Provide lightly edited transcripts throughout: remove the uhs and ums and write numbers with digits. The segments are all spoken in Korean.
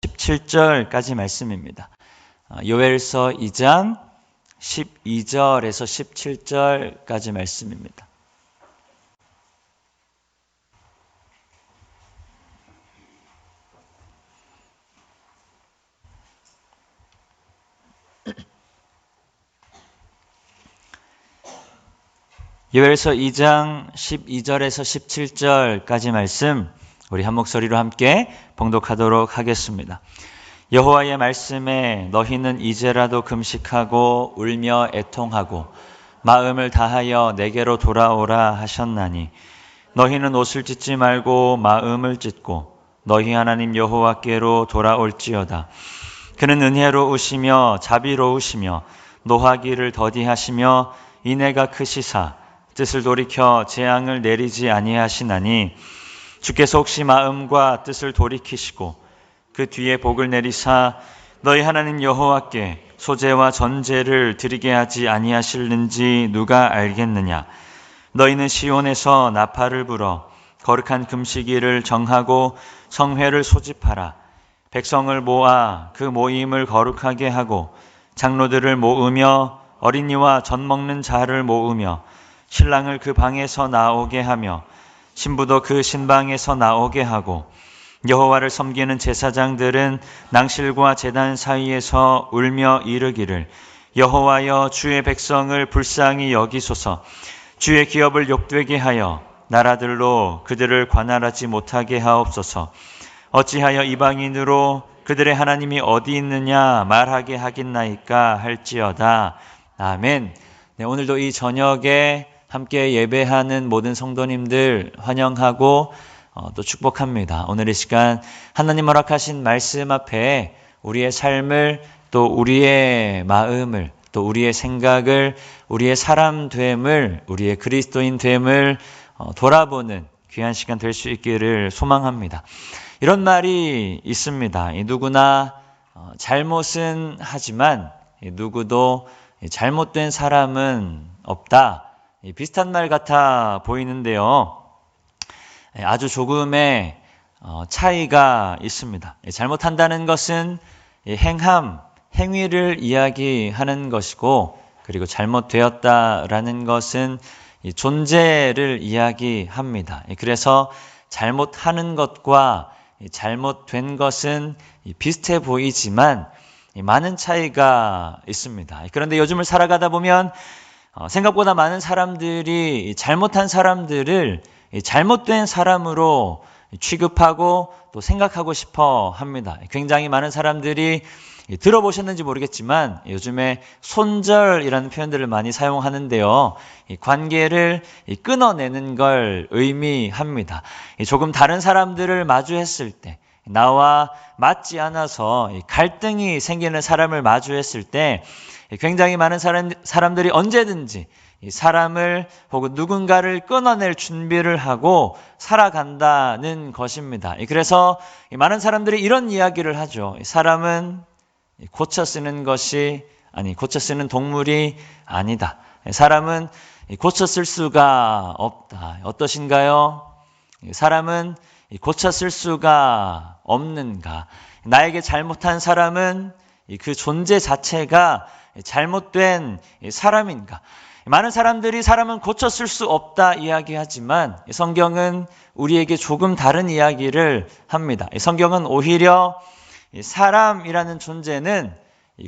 17절까지 말씀입니다. 요엘서 2장 12절에서 17절까지 말씀입니다. 요엘서 2장 12절에서 17절까지 말씀 우리 한 목소리로 함께 봉독하도록 하겠습니다. 여호와의 말씀에 너희는 이제라도 금식하고 울며 애통하고 마음을 다하여 내게로 돌아오라 하셨나니 너희는 옷을 찢지 말고 마음을 찢고 너희 하나님 여호와께로 돌아올지어다. 그는 은혜로우시며 자비로우시며 노하기를 더디하시며 인애가 크시사 뜻을 돌이켜 재앙을 내리지 아니하시나니 주께서 혹시 마음과 뜻을 돌이키시고 그 뒤에 복을 내리사 너희 하나님 여호와께 소제와 전제를 드리게 하지 아니하실는지 누가 알겠느냐. 너희는 시온에서 나팔을 불어 거룩한 금식일을 정하고 성회를 소집하라. 백성을 모아 그 모임을 거룩하게 하고 장로들을 모으며 어린이와 젖 먹는 자를 모으며 신랑을 그 방에서 나오게 하며 신부도 그 신방에서 나오게 하고 여호와를 섬기는 제사장들은 낭실과 제단 사이에서 울며 이르기를 여호와여 주의 백성을 불쌍히 여기소서. 주의 기업을 욕되게 하여 나라들로 그들을 관할하지 못하게 하옵소서. 어찌하여 이방인으로 그들의 하나님이 어디 있느냐 말하게 하겠나이까 할지어다. 아멘. 네, 오늘도 이 저녁에 함께 예배하는 모든 성도님들 환영하고 또 축복합니다. 오늘 이 시간 하나님 허락하신 말씀 앞에 우리의 삶을 또 우리의 마음을 또 우리의 생각을 우리의 사람 됨을 우리의 그리스도인 됨을 돌아보는 귀한 시간 될 수 있기를 소망합니다. 이런 말이 있습니다. 누구나 잘못은 하지만 누구도 잘못된 사람은 없다. 비슷한 말 같아 보이는데요. 아주 조금의 차이가 있습니다. 잘못한다는 것은 행위를 이야기하는 것이고, 그리고 잘못되었다라는 것은 존재를 이야기합니다. 그래서 잘못하는 것과 잘못된 것은 비슷해 보이지만 많은 차이가 있습니다. 그런데 요즘을 살아가다 보면 생각보다 많은 사람들이 잘못한 사람들을 잘못된 사람으로 취급하고 또 생각하고 싶어 합니다. 굉장히 많은 사람들이 들어보셨는지 모르겠지만 요즘에 손절이라는 표현들을 많이 사용하는데요. 관계를 끊어내는 걸 의미합니다. 조금 다른 사람들을 마주했을 때, 나와 맞지 않아서 갈등이 생기는 사람을 마주했을 때 굉장히 많은 사람들이 언제든지 사람을 혹은 누군가를 끊어낼 준비를 하고 살아간다는 것입니다. 그래서 많은 사람들이 이런 이야기를 하죠. 사람은 고쳐 쓰는 동물이 아니다. 사람은 고쳐 쓸 수가 없다. 어떠신가요? 사람은 고쳐 쓸 수가 없는가? 나에게 잘못한 사람은 그 존재 자체가 잘못된 사람인가? 많은 사람들이 사람은 고쳐 쓸 수 없다 이야기하지만 성경은 우리에게 조금 다른 이야기를 합니다. 성경은 오히려 사람이라는 존재는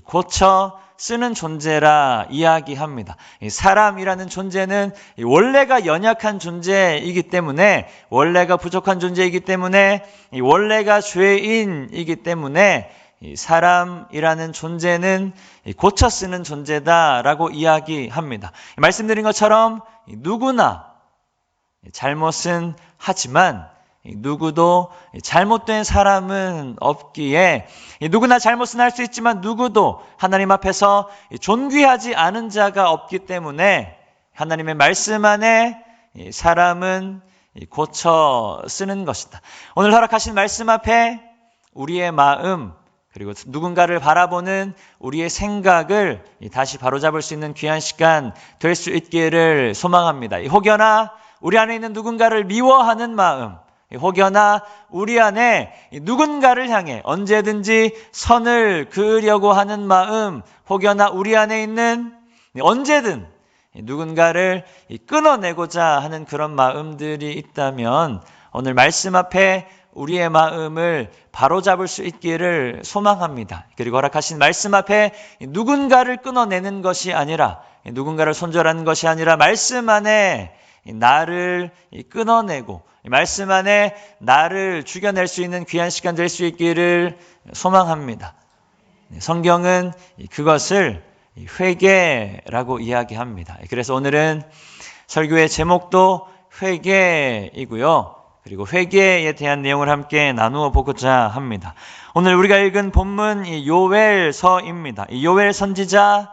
고쳐 쓰는 존재라 이야기합니다. 사람이라는 존재는 원래가 연약한 존재이기 때문에, 원래가 부족한 존재이기 때문에, 원래가 죄인이기 때문에 사람이라는 존재는 고쳐 쓰는 존재다라고 이야기합니다. 말씀드린 것처럼 누구나 잘못은 하지만 누구도 잘못된 사람은 없기에, 누구나 잘못은 할 수 있지만 누구도 하나님 앞에서 존귀하지 않은 자가 없기 때문에 하나님의 말씀 안에 사람은 고쳐 쓰는 것이다. 오늘 허락하신 말씀 앞에 우리의 마음, 그리고 누군가를 바라보는 우리의 생각을 다시 바로잡을 수 있는 귀한 시간 될 수 있기를 소망합니다. 혹여나 우리 안에 있는 누군가를 미워하는 마음, 혹여나 우리 안에 누군가를 향해 언제든지 선을 그으려고 하는 마음, 혹여나 우리 안에 있는 언제든 누군가를 끊어내고자 하는 그런 마음들이 있다면 오늘 말씀 앞에 우리의 마음을 바로잡을 수 있기를 소망합니다. 그리고 허락하신 말씀 앞에 누군가를 끊어내는 것이 아니라, 누군가를 손절하는 것이 아니라 말씀 안에 나를 끊어내고 말씀 안에 나를 죽여낼 수 있는 귀한 시간 될 수 있기를 소망합니다. 성경은 그것을 회개라고 이야기합니다. 그래서 오늘은 설교의 제목도 회개이고요. 그리고 회개에 대한 내용을 함께 나누어 보고자 합니다. 오늘 우리가 읽은 본문 요엘서입니다. 요엘 선지자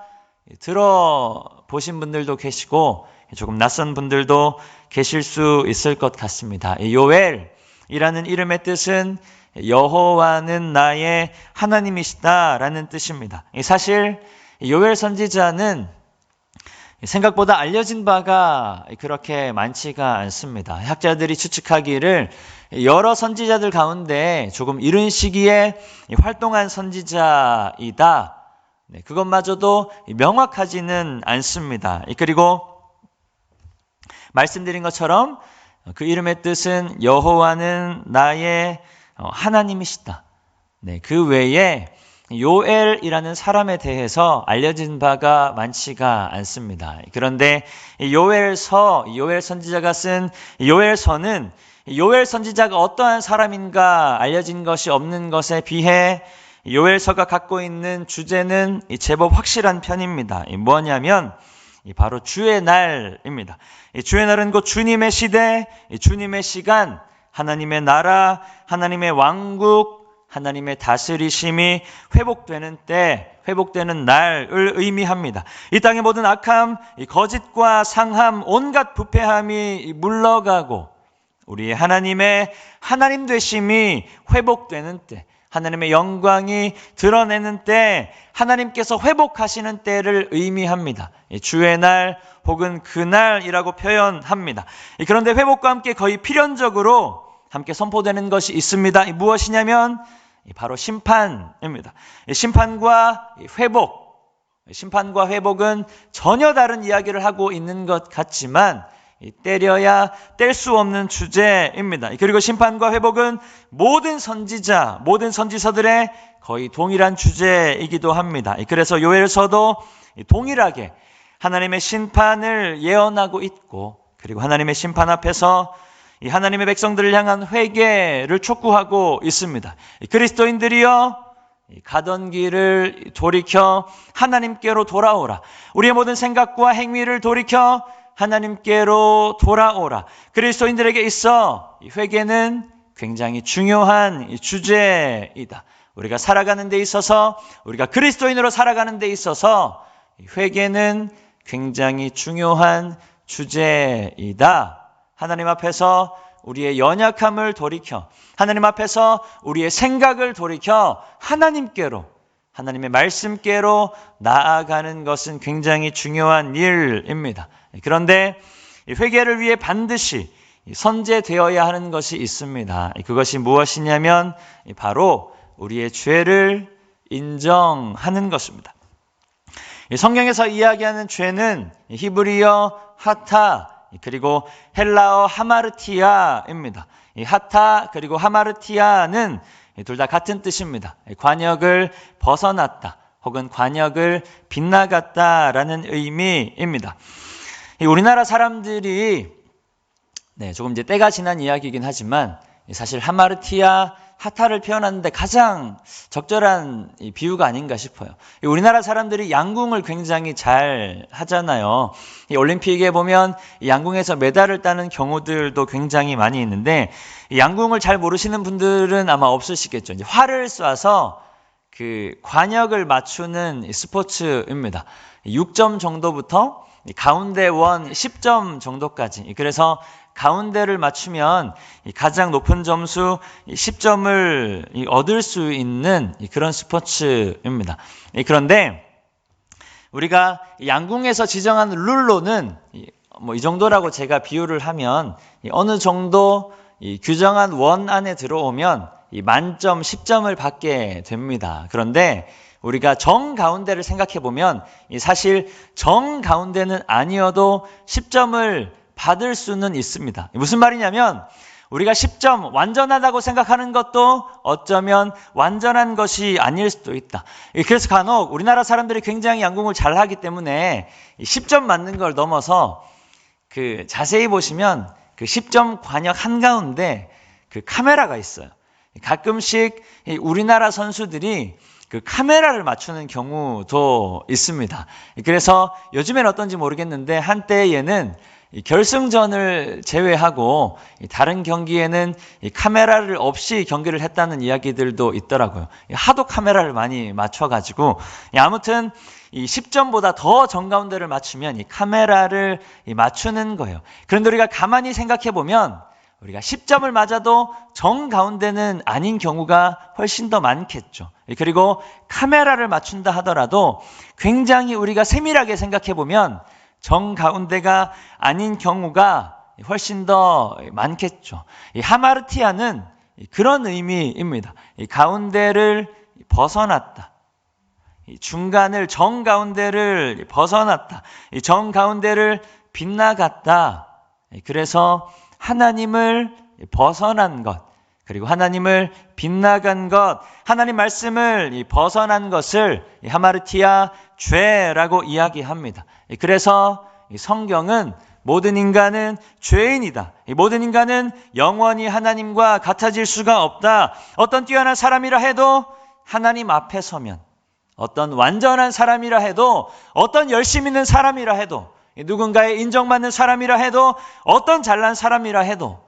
들어보신 분들도 계시고 조금 낯선 분들도 계실 수 있을 것 같습니다. 요엘이라는 이름의 뜻은 여호와는 나의 하나님이시다라는 뜻입니다. 사실 요엘 선지자는 생각보다 알려진 바가 그렇게 많지가 않습니다. 학자들이 추측하기를 여러 선지자들 가운데 조금 이른 시기에 활동한 선지자이다. 그것마저도 명확하지는 않습니다. 그리고 말씀드린 것처럼 그 이름의 뜻은 여호와는 나의 하나님이시다. 그 외에 요엘이라는 사람에 대해서 알려진 바가 많지가 않습니다. 그런데 요엘 선지자가 쓴 요엘서는 요엘 선지자가 어떠한 사람인가 알려진 것이 없는 것에 비해 요엘서가 갖고 있는 주제는 제법 확실한 편입니다. 뭐냐면 바로 주의 날입니다. 주의 날은 곧 주님의 시대, 주님의 시간, 하나님의 나라, 하나님의 왕국, 하나님의 다스리심이 회복되는 때, 회복되는 날을 의미합니다. 이 땅의 모든 악함, 거짓과 상함, 온갖 부패함이 물러가고 우리의 하나님의 하나님 되심이 회복되는 때, 하나님의 영광이 드러내는 때, 하나님께서 회복하시는 때를 의미합니다. 주의 날 혹은 그날이라고 표현합니다. 그런데 회복과 함께 거의 필연적으로 함께 선포되는 것이 있습니다. 무엇이냐면 바로 심판입니다. 심판과 회복은 전혀 다른 이야기를 하고 있는 것 같지만 때려야 뗄 수 없는 주제입니다. 그리고 심판과 회복은 모든 선지서들의 거의 동일한 주제이기도 합니다. 그래서 요엘서도 동일하게 하나님의 심판을 예언하고 있고, 그리고 하나님의 심판 앞에서 이 하나님의 백성들을 향한 회개를 촉구하고 있습니다. 그리스도인들이여 가던 길을 돌이켜 하나님께로 돌아오라. 우리의 모든 생각과 행위를 돌이켜 하나님께로 돌아오라. 그리스도인들에게 있어 회개는 굉장히 중요한 주제이다. 우리가 살아가는 데 있어서, 우리가 그리스도인으로 살아가는 데 있어서 회개는 굉장히 중요한 주제이다. 하나님 앞에서 우리의 연약함을 돌이켜, 하나님 앞에서 우리의 생각을 돌이켜 하나님께로, 하나님의 말씀께로 나아가는 것은 굉장히 중요한 일입니다. 그런데 회개를 위해 반드시 선제되어야 하는 것이 있습니다. 그것이 무엇이냐면 바로 우리의 죄를 인정하는 것입니다. 성경에서 이야기하는 죄는 히브리어 하타, 그리고 헬라어 하마르티아입니다. 이 하타 그리고 하마르티아는 둘 다 같은 뜻입니다. 관역을 벗어났다 혹은 관역을 빗나갔다라는 의미입니다. 우리나라 사람들이 조금 이제 때가 지난 이야기이긴 하지만 사실 하마르티아, 하타를 표현하는데 가장 적절한 비유가 아닌가 싶어요. 우리나라 사람들이 양궁을 굉장히 잘 하잖아요. 이 올림픽에 보면 양궁에서 메달을 따는 경우들도 굉장히 많이 있는데, 양궁을 잘 모르시는 분들은 아마 없으시겠죠. 이제 활을 쏴서 그 관역을 맞추는 스포츠입니다. 6점 정도부터 가운데 원 10점 정도까지. 그래서 가운데를 맞추면 가장 높은 점수 10점을 얻을 수 있는 그런 스포츠입니다. 그런데 우리가 양궁에서 지정한 룰로는 이 정도라고 제가 비유를 하면 어느 정도 이 규정한 원 안에 들어오면 이 만점 10점을 받게 됩니다. 그런데 우리가 정 가운데를 생각해 보면 사실 정 가운데는 아니어도 10점을 받을 수는 있습니다. 무슨 말이냐면 우리가 10점 완전하다고 생각하는 것도 어쩌면 완전한 것이 아닐 수도 있다. 그래서 간혹 우리나라 사람들이 굉장히 양궁을 잘하기 때문에 10점 맞는 걸 넘어서 자세히 보시면 그 10점 관역 한가운데 그 카메라가 있어요. 가끔씩 우리나라 선수들이 그 카메라를 맞추는 경우도 있습니다. 그래서 요즘엔 어떤지 모르겠는데 한때에는 결승전을 제외하고 다른 경기에는 카메라를 없이 경기를 했다는 이야기들도 있더라고요. 하도 카메라를 많이 맞춰가지고 아무튼 이 10점보다 더 정가운데를 맞추면 이 카메라를 맞추는 거예요. 그런데 우리가 가만히 생각해 보면 우리가 10점을 맞아도 정가운데는 아닌 경우가 훨씬 더 많겠죠. 그리고 카메라를 맞춘다 하더라도 굉장히 우리가 세밀하게 생각해 보면 정가운데가 아닌 경우가 훨씬 더 많겠죠. 이 하마르티아는 그런 의미입니다. 이 가운데를 벗어났다. 이 중간을 정가운데를 벗어났다. 이 정가운데를 빗나갔다. 그래서 하나님을 벗어난 것, 그리고 하나님을 빗나간 것, 하나님 말씀을 벗어난 것을 하마르티아 죄라고 이야기합니다. 그래서 성경은 모든 인간은 죄인이다. 모든 인간은 영원히 하나님과 같아질 수가 없다. 어떤 뛰어난 사람이라 해도 하나님 앞에 서면, 어떤 완전한 사람이라 해도, 어떤 열심 있는 사람이라 해도, 누군가의 인정받는 사람이라 해도, 어떤 잘난 사람이라 해도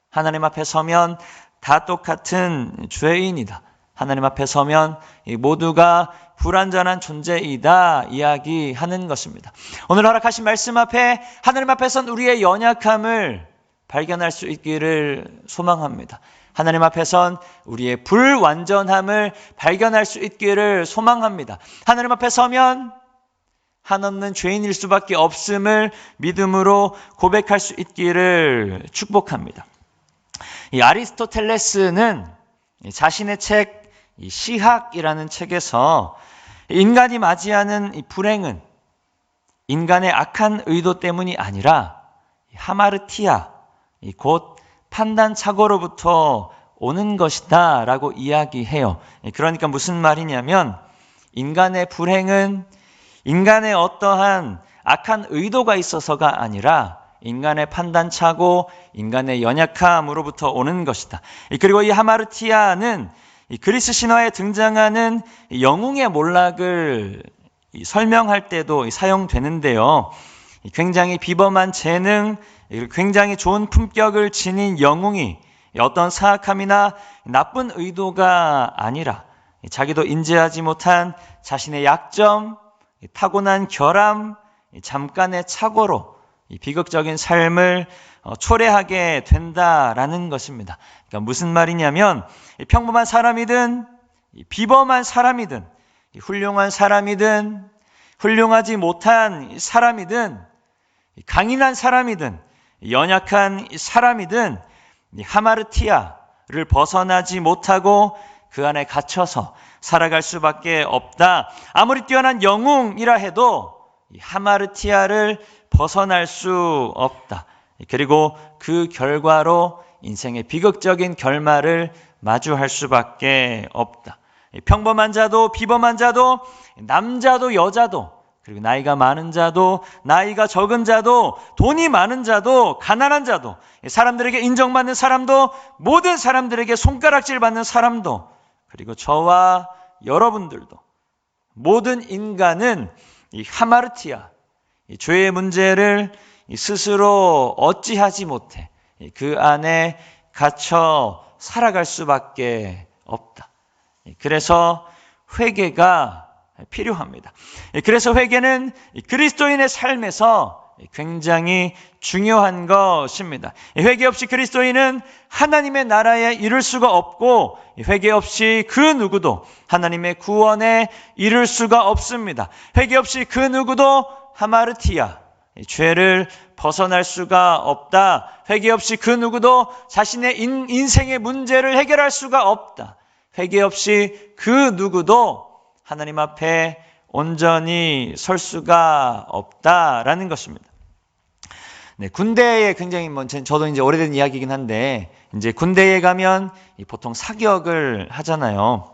하나님 앞에 서면 다 똑같은 죄인이다. 하나님 앞에 서면 모두가 불완전한 존재이다 이야기하는 것입니다. 오늘 허락하신 말씀 앞에 하나님 앞에 선 우리의 연약함을 발견할 수 있기를 소망합니다. 하나님 앞에 선 우리의 불완전함을 발견할 수 있기를 소망합니다. 하나님 앞에 서면 한없는 죄인일 수밖에 없음을 믿음으로 고백할 수 있기를 축복합니다. 이 아리스토텔레스는 자신의 책 시학이라는 책에서 인간이 맞이하는 이 불행은 인간의 악한 의도 때문이 아니라 하마르티아, 곧 판단착오로부터 오는 것이다 라고 이야기해요. 그러니까 무슨 말이냐면 인간의 불행은 인간의 어떠한 악한 의도가 있어서가 아니라 인간의 판단착오, 인간의 연약함으로부터 오는 것이다. 그리고 이 하마르티아는 이 그리스 신화에 등장하는 영웅의 몰락을 설명할 때도 사용되는데요. 굉장히 비범한 재능, 굉장히 좋은 품격을 지닌 영웅이 어떤 사악함이나 나쁜 의도가 아니라 자기도 인지하지 못한 자신의 약점, 타고난 결함, 잠깐의 착오로 비극적인 삶을 초래하게 된다라는 것입니다. 그러니까 무슨 말이냐면 평범한 사람이든 비범한 사람이든 훌륭한 사람이든 훌륭하지 못한 사람이든 강인한 사람이든 연약한 사람이든 하마르티아를 벗어나지 못하고 그 안에 갇혀서 살아갈 수밖에 없다. 아무리 뛰어난 영웅이라 해도 하마르티아를 벗어날 수 없다. 그리고 그 결과로 인생의 비극적인 결말을 마주할 수밖에 없다. 평범한 자도 비범한 자도 남자도 여자도 그리고 나이가 많은 자도 나이가 적은 자도 돈이 많은 자도 가난한 자도 사람들에게 인정받는 사람도 모든 사람들에게 손가락질 받는 사람도 그리고 저와 여러분들도 모든 인간은 이 하마르티아, 이 죄의 문제를 스스로 어찌하지 못해 그 안에 갇혀 살아갈 수밖에 없다. 그래서 회개가 필요합니다. 그래서 회개는 그리스도인의 삶에서 굉장히 중요한 것입니다. 회개 없이 그리스도인은 하나님의 나라에 이를 수가 없고 회개 없이 그 누구도 하나님의 구원에 이를 수가 없습니다. 회개 없이 그 누구도 하마르티아, 죄를 벗어날 수가 없다. 회개 없이 그 누구도 자신의 인생의 문제를 해결할 수가 없다. 회개 없이 그 누구도 하나님 앞에 온전히 설 수가 없다라는 것입니다. 네, 군대에 굉장히 저도 이제 오래된 이야기이긴 한데, 이제 군대에 가면 보통 사격을 하잖아요.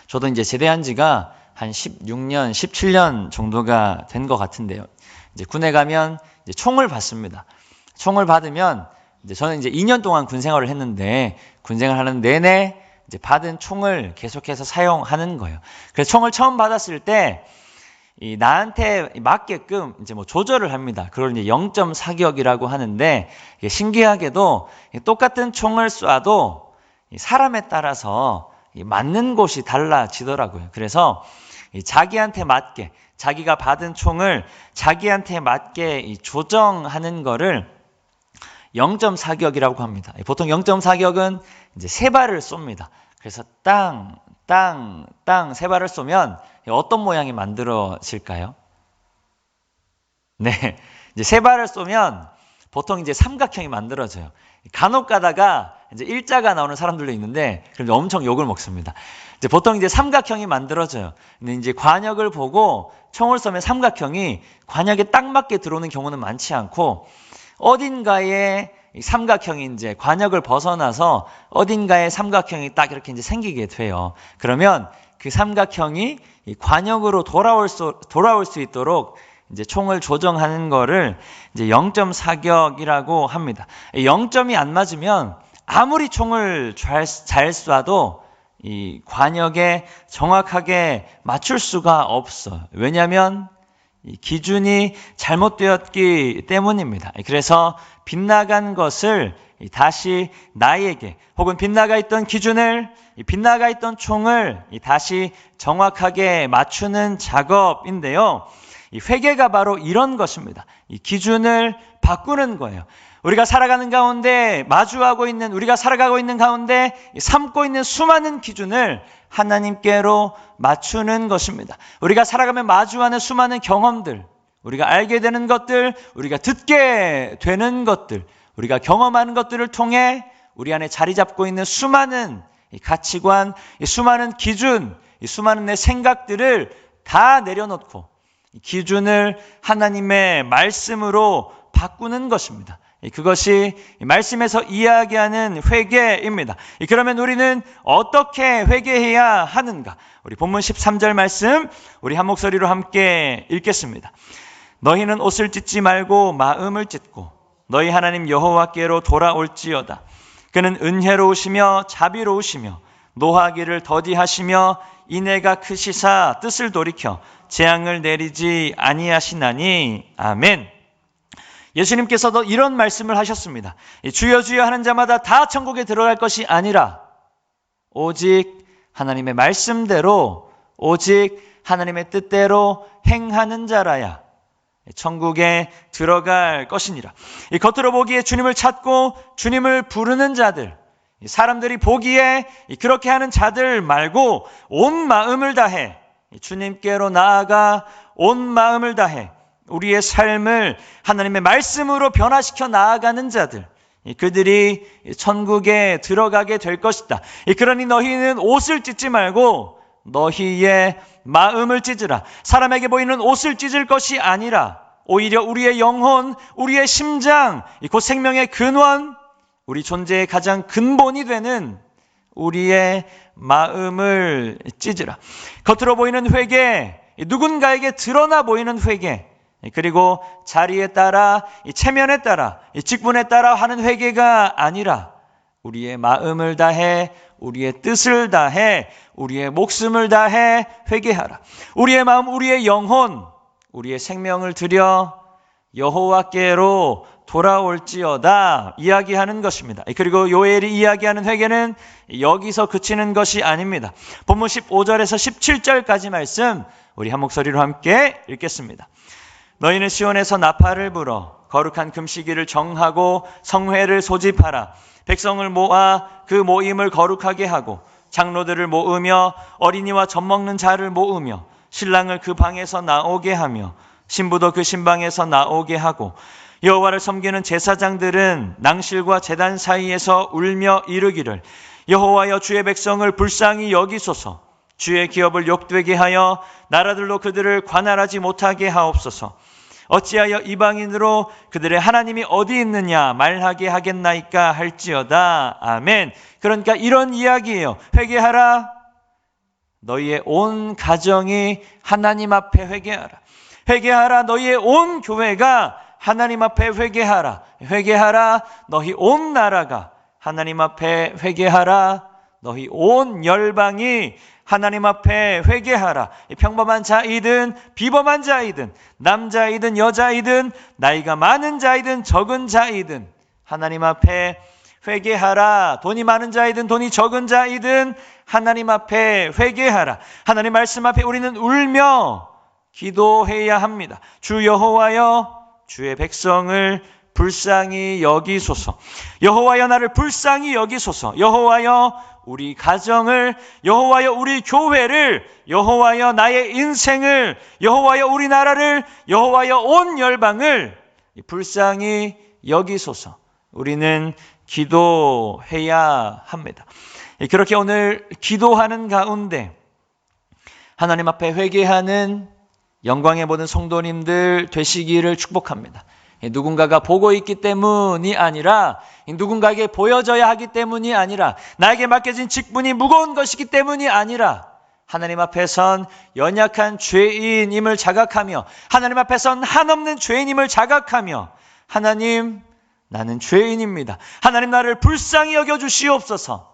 저도 이제 제대한 지가 한 16년, 17년 정도가 된 것 같은데요. 이제 군에 가면 이제 총을 받습니다. 총을 받으면 이제 저는 이제 2년 동안 군 생활을 했는데, 군 생활하는 내내 이제 받은 총을 계속해서 사용하는 거예요. 그래서 총을 처음 받았을 때 나한테 맞게끔 이제 조절을 합니다. 그걸 이제 0점 사격이라고 하는데, 신기하게도 똑같은 총을 쏴도 사람에 따라서 맞는 곳이 달라지더라고요. 그래서 자기한테 맞게, 자기가 받은 총을 자기한테 맞게 조정하는 거를 0점 사격이라고 합니다. 보통 0점 사격은 이제 세 발을 쏩니다. 그래서 땅, 세 발을 쏘면 어떤 모양이 만들어질까요? 네, 이제 세 발을 쏘면 보통 이제 삼각형이 만들어져요. 간혹 가다가 이제 일자가 나오는 사람들도 있는데, 그럼 엄청 욕을 먹습니다. 이제 보통 이제 삼각형이 만들어져요. 근데 이제 관역을 보고 총을 쏘면 삼각형이 관역에 딱 맞게 들어오는 경우는 많지 않고, 어딘가에 삼각형이 이제 관역을 벗어나서 어딘가에 삼각형이 딱 이렇게 이제 생기게 돼요. 그러면 그 삼각형이 이 관역으로 돌아올 수 있도록 이제 총을 조정하는 거를 이제 0점 사격이라고 합니다. 0점이 안 맞으면 아무리 총을 잘 쏴도 이 관역에 정확하게 맞출 수가 없어요. 왜냐하면 이 기준이 잘못되었기 때문입니다. 그래서 빗나간 것을 다시 나에게, 혹은 빗나가 있던 기준을, 빗나가 있던 총을 다시 정확하게 맞추는 작업인데요. 이 회개가 바로 이런 것입니다. 이 기준을 바꾸는 거예요. 우리가 살아가는 가운데 우리가 살아가고 있는 가운데 삼고 있는 수많은 기준을 하나님께로 맞추는 것입니다. 우리가 살아가며 마주하는 수많은 경험들, 우리가 알게 되는 것들, 우리가 듣게 되는 것들, 우리가 경험하는 것들을 통해 우리 안에 자리 잡고 있는 수많은 가치관, 수많은 기준, 수많은 내 생각들을 다 내려놓고 기준을 하나님의 말씀으로 바꾸는 것입니다. 그것이 말씀에서 이야기하는 회개입니다. 그러면 우리는 어떻게 회개해야 하는가? 우리 본문 13절 말씀 우리 한 목소리로 함께 읽겠습니다. 너희는 옷을 찢지 말고 마음을 찢고 너희 하나님 여호와께로 돌아올지어다. 그는 은혜로우시며 자비로우시며 노하기를 더디하시며 인애가 크시사 뜻을 돌이켜 재앙을 내리지 아니하시나니. 아멘. 예수님께서도 이런 말씀을 하셨습니다. 주여 주여 하는 자마다 다 천국에 들어갈 것이 아니라 오직 하나님의 말씀대로, 오직 하나님의 뜻대로 행하는 자라야 천국에 들어갈 것이니라. 겉으로 보기에 주님을 찾고 주님을 부르는 자들, 사람들이 보기에 그렇게 하는 자들 말고 온 마음을 다해 주님께로 나아가 온 마음을 다해 우리의 삶을 하나님의 말씀으로 변화시켜 나아가는 자들, 그들이 천국에 들어가게 될 것이다. 그러니 너희는 옷을 찢지 말고 너희의 마음을 찢으라. 사람에게 보이는 옷을 찢을 것이 아니라 오히려 우리의 영혼, 우리의 심장, 곧 생명의 근원, 우리 존재의 가장 근본이 되는 우리의 마음을 찢으라. 겉으로 보이는 회개, 누군가에게 드러나 보이는 회개, 그리고 자리에 따라, 체면에 따라, 직분에 따라 하는 회개가 아니라 우리의 마음을 다해, 우리의 뜻을 다해, 우리의 목숨을 다해 회개하라. 우리의 마음, 우리의 영혼, 우리의 생명을 들여 여호와께로 돌아올지어다 이야기하는 것입니다. 그리고 요엘이 이야기하는 회개는 여기서 그치는 것이 아닙니다. 본문 15절에서 17절까지 말씀 우리 한 목소리로 함께 읽겠습니다. 너희는 시온에서 나팔을 불어 거룩한 금시기를 정하고 성회를 소집하라. 백성을 모아 그 모임을 거룩하게 하고 장로들을 모으며 어린이와 젖먹는 자를 모으며 신랑을 그 방에서 나오게 하며 신부도 그 신방에서 나오게 하고 여호와를 섬기는 제사장들은 낭실과 제단 사이에서 울며 이르기를 여호와여 주의 백성을 불쌍히 여기소서 주의 기업을 욕되게 하여 나라들로 그들을 관할하지 못하게 하옵소서 어찌하여 이방인으로 그들의 하나님이 어디 있느냐 말하게 하겠나이까 할지어다. 아멘. 그러니까 이런 이야기예요. 회개하라. 너희의 온 가정이 하나님 앞에 회개하라. 회개하라. 너희의 온 교회가 하나님 앞에 회개하라. 회개하라. 너희 온 나라가 하나님 앞에 회개하라. 너희 온 열방이 하나님 앞에 회개하라. 평범한 자이든 비범한 자이든 남자이든 여자이든 나이가 많은 자이든 적은 자이든 하나님 앞에 회개하라. 돈이 많은 자이든 돈이 적은 자이든 하나님 앞에 회개하라. 하나님 말씀 앞에 우리는 울며 기도해야 합니다. 주 여호와여 주의 백성을 불쌍히 여기소서. 여호와여 나를 불쌍히 여기소서. 여호와여 우리 가정을, 여호와여 우리 교회를, 여호와여 나의 인생을, 여호와여 우리나라를, 여호와여 온 열방을 불쌍히 여기소서. 우리는 기도해야 합니다. 그렇게 오늘 기도하는 가운데 하나님 앞에 회개하는 영광의 모든 성도님들 되시기를 축복합니다. 누군가가 보고 있기 때문이 아니라 누군가에게 보여져야 하기 때문이 아니라 나에게 맡겨진 직분이 무거운 것이기 때문이 아니라 하나님 앞에선 연약한 죄인임을 자각하며 하나님 앞에선 한없는 죄인임을 자각하며 하나님 나는 죄인입니다. 하나님 나를 불쌍히 여겨주시옵소서.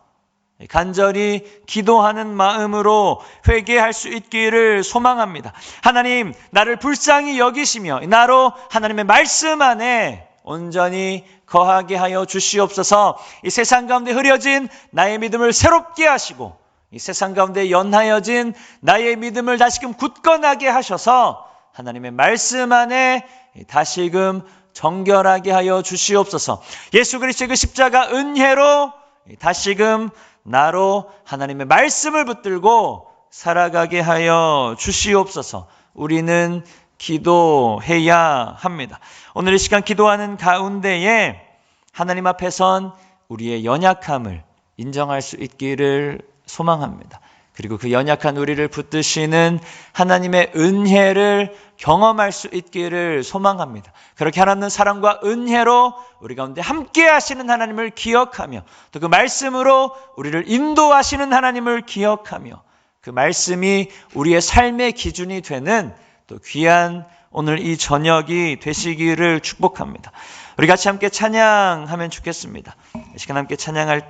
간절히 기도하는 마음으로 회개할 수 있기를 소망합니다. 하나님 나를 불쌍히 여기시며 나로 하나님의 말씀 안에 온전히 거하게 하여 주시옵소서. 이 세상 가운데 흐려진 나의 믿음을 새롭게 하시고 이 세상 가운데 연하여진 나의 믿음을 다시금 굳건하게 하셔서 하나님의 말씀 안에 다시금 정결하게 하여 주시옵소서. 예수 그리스도의 그 십자가 은혜로 다시금 나로 하나님의 말씀을 붙들고 살아가게 하여 주시옵소서. 우리는 기도해야 합니다. 오늘 이 시간 기도하는 가운데에 하나님 앞에선 우리의 연약함을 인정할 수 있기를 소망합니다. 그리고 그 연약한 우리를 붙드시는 하나님의 은혜를 경험할 수 있기를 소망합니다. 그렇게 하나님의 사랑과 은혜로 우리 가운데 함께 하시는 하나님을 기억하며 또 그 말씀으로 우리를 인도하시는 하나님을 기억하며 그 말씀이 우리의 삶의 기준이 되는 또 귀한 오늘 이 저녁이 되시기를 축복합니다. 우리 같이 함께 찬양하면 좋겠습니다. 이 시간 함께 찬양할